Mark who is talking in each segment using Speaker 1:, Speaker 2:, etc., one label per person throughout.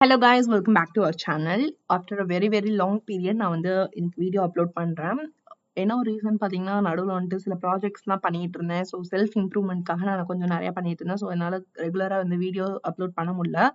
Speaker 1: Hello guys, welcome back to our channel. After a very long period நான் வந்து இன்னைக்கு video upload பண்றேன். என்ன ஒரு ரீசன் பாத்தீங்கன்னா நடுவுல வந்துட்டு சில ப்ராஜெக்ட்ஸ்லாம் பண்ணிட்டு இருந்தேன். ஸோ செல்ஃப் இம்ப்ரூவ்மெண்ட்காக நான் கொஞ்சம் நிறைய பண்ணிட்டு இருந்தேன். ஸோ என்னால ரெகுலரா வந்து வீடியோ அப்லோட் பண்ண முடியல.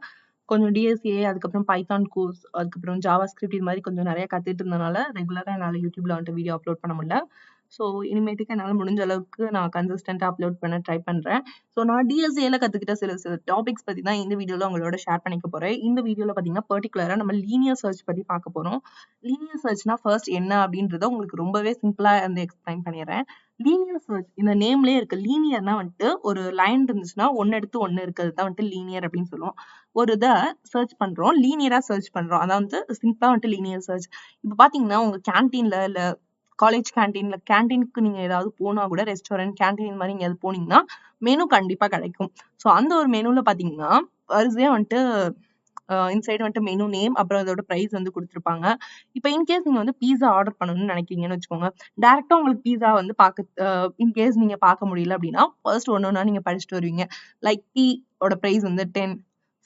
Speaker 1: கொஞ்சம் டிஎஸ்ஏ அதுக்கப்புறம் பைத்தான் கோர்ஸ் அதுக்கப்புறம் ஜாவா ஸ்கிரிப்ட் இது மாதிரி கொஞ்சம் நிறைய கத்துட்டு இருந்தனால ரெகுலரா என்னால யூடியூப்ல வந்துட்டு வீடியோ அப்லோட் பண்ண முடியல. ஸோ இனிமேட்டுக்கு என்னால் முடிஞ்ச அளவுக்கு நான் கன்சிஸ்டன்ட்டாக அப்லோட் பண்ண ட்ரை பண்ணுறேன். ஸோ நான் டிஎஸ்ஏல கற்றுக்கிட்ட சில டாபிக்ஸ் பற்றி தான் இந்த வீடியோவில் உங்களோட ஷேர் பண்ணிக்க போகிறேன். இந்த வீடியோவில் பார்த்தீங்கன்னா பர்டிகுலராக நம்ம லீனியர் சர்ச் பற்றி பார்க்க போகிறோம். லீனியர் சர்ச்னா ஃபர்ஸ்ட் என்ன அப்படின்றத உங்களுக்கு ரொம்பவே சிம்பிளாக வந்து எக்ஸ்பிளைன் பண்ணிடுறேன். லீனியர் சர்ச் இந்த நேம்லேயே இருக்கு. லீனியர்னா வந்துட்டு ஒரு லைன் இருந்துச்சுன்னா ஒன்று எடுத்து ஒன்று இருக்கிறது தான் வந்துட்டு லீனியர் அப்படின்னு சொல்லுவோம். ஒரு இதை சர்ச் பண்ணுறோம், லீனியராக சர்ச் பண்ணுறோம். அதான் வந்து சிம்பிளாக வந்துட்டு லீனியர் சர்ச். இப்போ பார்த்தீங்கன்னா உங்கள் கேன்டீனில் இல்லை காலேஜ் கேன்டீனுக்கு நீங்க ஏதாவது போனா கூட ரெஸ்டாரண்ட் கேன்டீன் மாதிரி எங்கேயாவது போனீங்கன்னா மெனு கண்டிப்பா கிடைக்கும். ஸோ அந்த ஒரு மெனுல பாத்தீங்கன்னா வரிசையா வந்துட்டு இன்சைடு வந்துட்டு மெனு நேம் அப்புறம் அதோட ப்ரைஸ் வந்து கொடுத்துருப்பாங்க. இப்போ இன்கேஸ் நீங்க வந்து பீஸா ஆர்டர் பண்ணணும்னு நினைக்கிறீங்கன்னு வச்சுக்கோங்க, டேரக்டா உங்களுக்கு பீஸா வந்து இன்கேஸ் நீங்க பார்க்க முடியல அப்படின்னா ஃபர்ஸ்ட் ஒன்னொன்னா நீங்க படிச்சுட்டு வருவீங்க. லைக் டீ ஓட ப்ரைஸ் வந்து 10,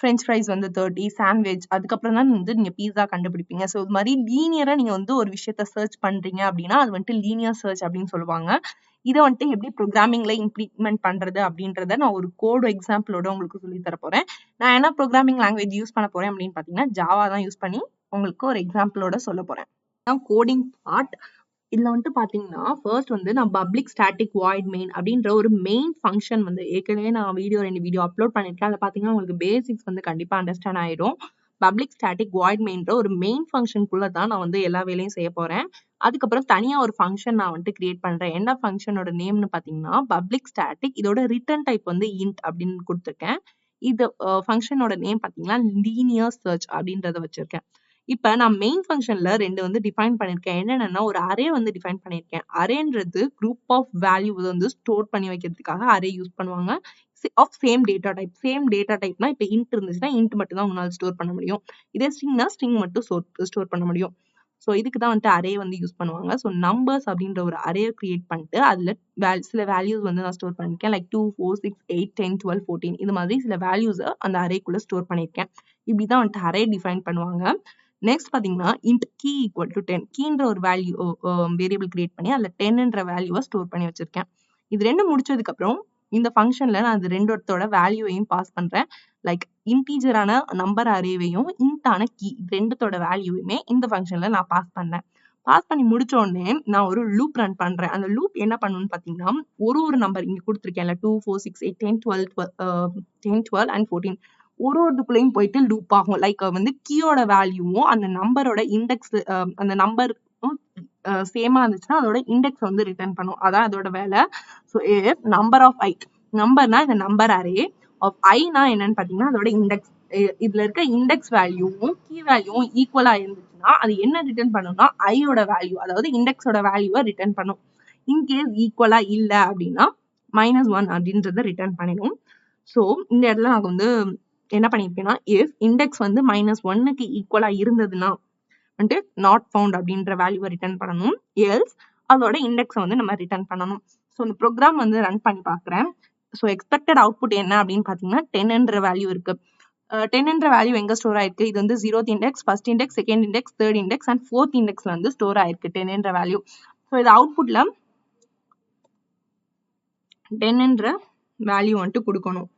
Speaker 1: ஃப்ரெஞ்ச் ஃப்ரைஸ் வந்து 30, சாண்ட்விச் அதுக்கப்புறம் தான் வந்து நீங்க பீஸா கண்டுபிடிப்பீங்க. ஸோ இது மாதிரி லீனியரா நீங்க வந்து ஒரு விஷயத்த சர்ச் பண்றீங்க அப்படின்னா அது வந்துட்டு லீனியர் சர்ச் அப்படின்னு சொல்லுவாங்க. இதை வந்துட்டு எப்படி ப்ரோக்ராமிங்ல இம்ப்ளிமெண்ட் பண்றது அப்படின்றத நான் ஒரு கோடு எக்ஸாம்பிளோட உங்களுக்கு சொல்லி தர போறேன். நான் என்ன ப்ரோக்ராமிங் லாங்குவேஜ் யூஸ் பண்ண போறேன் அப்படின்னு பாத்தீங்கன்னா ஜாவா தான் யூஸ் பண்ணி உங்களுக்கு ஒரு எக்ஸாம்பிளோட சொல்ல போறேன். Coding part. இதுல வந்துட்டு பாத்தீங்கன்னா ஃபர்ஸ்ட் வந்து நான் பப்ளிக் ஸ்டாட்டிக் வாய்ட் மெயின் அப்படின்ற ஒரு மெயின் ஃபங்க்ஷன் வந்து ஏற்கனவே நான் ரெண்டு வீடியோ அப்லோட் பண்ணிருக்கேன். அதை பாத்தீங்கன்னா உங்களுக்கு பேசிக்ஸ் வந்து கண்டிப்பா அண்டர்ஸ்டாண்ட் ஆயிடும். பப்ளிக் ஸ்டாட்டிக் வாய்ட் மெயின்ற ஒரு மெயின் ஃபங்க்ஷனுக்குள்ள தான் நான் வந்து எல்லா வேலையும் செய்ய போறேன். அதுக்கப்புறம் தனியா ஒரு ஃபங்க்ஷன் நான் வந்துட்டு கிரியேட் பண்றேன். என்ன ஃபங்க்ஷனோட நேம்னு பாத்தீங்கன்னா பப்ளிக் ஸ்டாட்டிக். இதோட ரிட்டர்ன் டைப் வந்து இன்ட் அப்படின்னு கொடுத்துருக்கேன். இது ஃபங்க்ஷனோட நேம் பாத்தீங்கன்னா லீனியர் சர்ச் அப்படின்றத வச்சிருக்கேன். இப்ப நான் மெயின் ஃபங்க்ஷன்ல ரெண்டு வந்து டிஃபைன் பண்ணிருக்கேன். என்னென்னா ஒரு அரே வந்து டிஃபைன் பண்ணிருக்கேன். அரேன்றது குரூப் ஆஃப் வேல்யூ வந்து ஸ்டோர் பண்ணி வைக்கிறதுக்காக அரே யூஸ் பண்ணுவாங்க. Of same data type. Same data டைப்னா இப்ப இன்ட் இருந்துச்சுன்னா இன்ட் மட்டும் தான் உங்களால ஸ்டோர் பண்ண முடியும். இதே ஸ்ட்ரிங்னா ஸ்ட்ரிங் மட்டும் ஸ்டோர் பண்ண முடியும். ஸோ இதுக்கு தான் வந்துட்டு அரே வந்து யூஸ் பண்ணுவாங்க. ஸோ நம்பர்ஸ் அப்படின்ற ஒரு அரே கிரியேட் பண்ணிட்டு அதுல சில வேல்யூஸ் வந்து நான் ஸ்டோர் பண்ணிருக்கேன். லைக் 2, 4, 6, 8, 10, 12, 14 இது மாதிரி சில வேல்யூஸ் அந்த அரேக்குள்ள ஸ்டோர் பண்ணிருக்கேன். இப்படிதான் வந்துட்டு அரே டிஃபைன் பண்ணுவாங்க. நெக்ஸ்ட் பாத்தீங்கன்னா இன்ட் கீ ஈக்குவல் டு 10 கீன்ற ஒரு வேல்யூ வேரியபிள் கிரியேட் பண்ணி அதுல 10ன்ற வேல்யூவை ஸ்டோர் பண்ணி வச்சிருக்கேன். இது ரெண்டும் முடிச்சதுக்கு அப்புறம் இந்த ஃபங்க்ஷன்ல நான் அது ரெண்டோட வேல்யூவையும் பாஸ் பண்றேன். லைக் இன்டீஜரான நம்பர் அரேவையும் இன்டான கீ ரெண்டுத்தோட வேல்யூவுமே இந்த ஃபங்க்ஷன்ல நான் பாஸ் பண்ணேன். பாஸ் பண்ணி முடிச்ச உடனே நான் ஒரு லூப் ரன் பண்றேன். அந்த லூப் என்ன பண்ணணும்னு பாத்தீங்கன்னா ஒரு நம்பர் இங்க கொடுத்துருக்கேன்ல 2, 4, 6, 8, 10, 12 and 14 ஒருத்துக்குள்ளேயும் போயிட்டு லூப் ஆகும். லைக் வந்து கீயோட வேல்யூவும் அந்த நம்பரோட இண்டெக்ஸ் அந்த நம்பர் சேமா இருந்துச்சுன்னா அதோட இண்டெக்ஸ் வந்து ரிட்டர்ன் பண்ணும். அதான் அதோட வேலை. ஸோ நம்பர் ஆஃப் ஐ நம்பர்னா இந்த நம்பர் அரே ஆஃப் ஐனா என்னன்னு பாத்தீங்கன்னா அதோட இண்டெக்ஸ். இதுல இருக்க இண்டெக்ஸ் வேல்யூவும் கீ வேல்யூவும் ஈக்குவலா இருந்துச்சுன்னா அது என்ன ரிட்டர்ன் பண்ணும்னா ஐயோட வேல்யூ அதாவது இண்டெக்ஸோட வேல்யூவை ரிட்டர்ன் பண்ணும். இன்கேஸ் ஈக்குவலா இல்ல அப்படின்னா -1 அப்படின்றத ரிட்டர்ன் பண்ணிடும். ஸோ இந்த இடத்துல நாங்க வந்து என்ன பண்ணிருக்கேன்னா இஃப் இண்டெக்ஸ் வந்து -1க்கு ஈக்குவலா இருந்ததுன்னா வந்துட்டு நாட் ஃபவுண்ட் அப்படின்ற வேல்யூவை ரிட்டர்ன் பண்ணணும். எல்ஸ் அதோட இண்டெக்ஸை வந்து நம்ம ரிட்டர்ன் பண்ணணும். ஸோ இந்த ப்ரோக்ராம் வந்து ரன் பண்ணி பார்க்குறேன். ஸோ எக்ஸ்பெக்டட் அவுட்புட் என்ன அப்படின்னு பார்த்தீங்கன்னா 10ன்ற வேல்யூ இருக்கு. 10ன்ற வேல்யூ எங்க ஸ்டோர் ஆயிருக்கு? இது வந்து 0th index, first index, second index, third index and fourth இண்டெக்ஸ்ல வந்து ஸ்டோர் ஆயிருக்கு 10ன்ற வேல்யூ. ஸோ இது அவுட்புட்ல 10ன்ற வேல்யூ வந்துட்டு கொடுக்கணும்.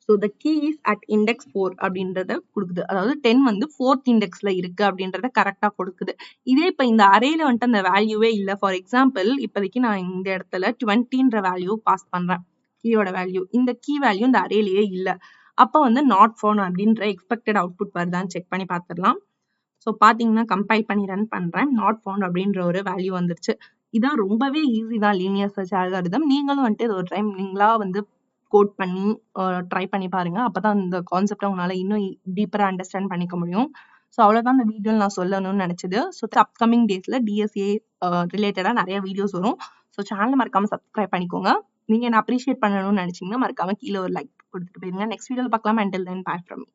Speaker 1: So the key is at index 4 அப்படின்றத கொடுக்குது. அதாவது 10 வந்து 4th இண்டெக்ஸ்ல இருக்கு அப்படின்றத கரெக்டா கொடுக்குது. இதே இப்ப இந்த அரேல வந்துட்டு அந்த வேல்யூவே இல்லை. ஃபார் எக்ஸாம்பிள் இப்போதைக்கு நான் இந்த இடத்துல 20ன்ற வேல்யூ பாஸ் பண்றேன். கீயோட வேல்யூ இந்த கீ வேல்யூ இந்த அரேலயே இல்லை. அப்போ வந்து நாட் ஃபவுண்ட் அப்படின்ற எக்ஸ்பெக்டட் அவுட்புட் வருதான்னு செக் பண்ணி பார்த்துடலாம். ஸோ பாத்தீங்கன்னா கம்பைல் பண்ணி ரன் பண்றேன். நாட் ஃபவுண்ட் அப்படின்ற ஒரு வேல்யூ வந்துருச்சு. இதான் ரொம்பவே ஈஸி தான் லீனியர் சர்ச் அல்காரிதம். நீங்களும் வந்துட்டு இது ஒரு டைம் நீங்களா வந்து கோட் பண்ணி ட்ரை பண்ணி பாருங்க. அப்பதான் இந்த கான்செப்டை உங்களால இன்னும் டீப்பரா அண்டர்ஸ்டாண்ட் பண்ணிக்க முடியும். ஸோ அவ்வளவுதான் இந்த வீடியோல நான் சொல்லணும்னு நினைச்சது. ஸோ அப்கமிங் டேஸ்ல டிஎஸ்ஏ ரிலேட்டடா நிறைய வீடியோஸ் வரும். ஸோ சேனலை மறக்காம சப்ஸ்கிரைப் பண்ணிக்கோங்க. நீங்க என்ன அப்ரிஷியேட் பண்ணணும்னு நினைச்சீங்கன்னா மறக்காம கீழே ஒரு லைக் கொடுத்துட்டு போயிருங்க. நெக்ஸ்ட் வீடியோல பார்க்கலாம். Until then, bye from me.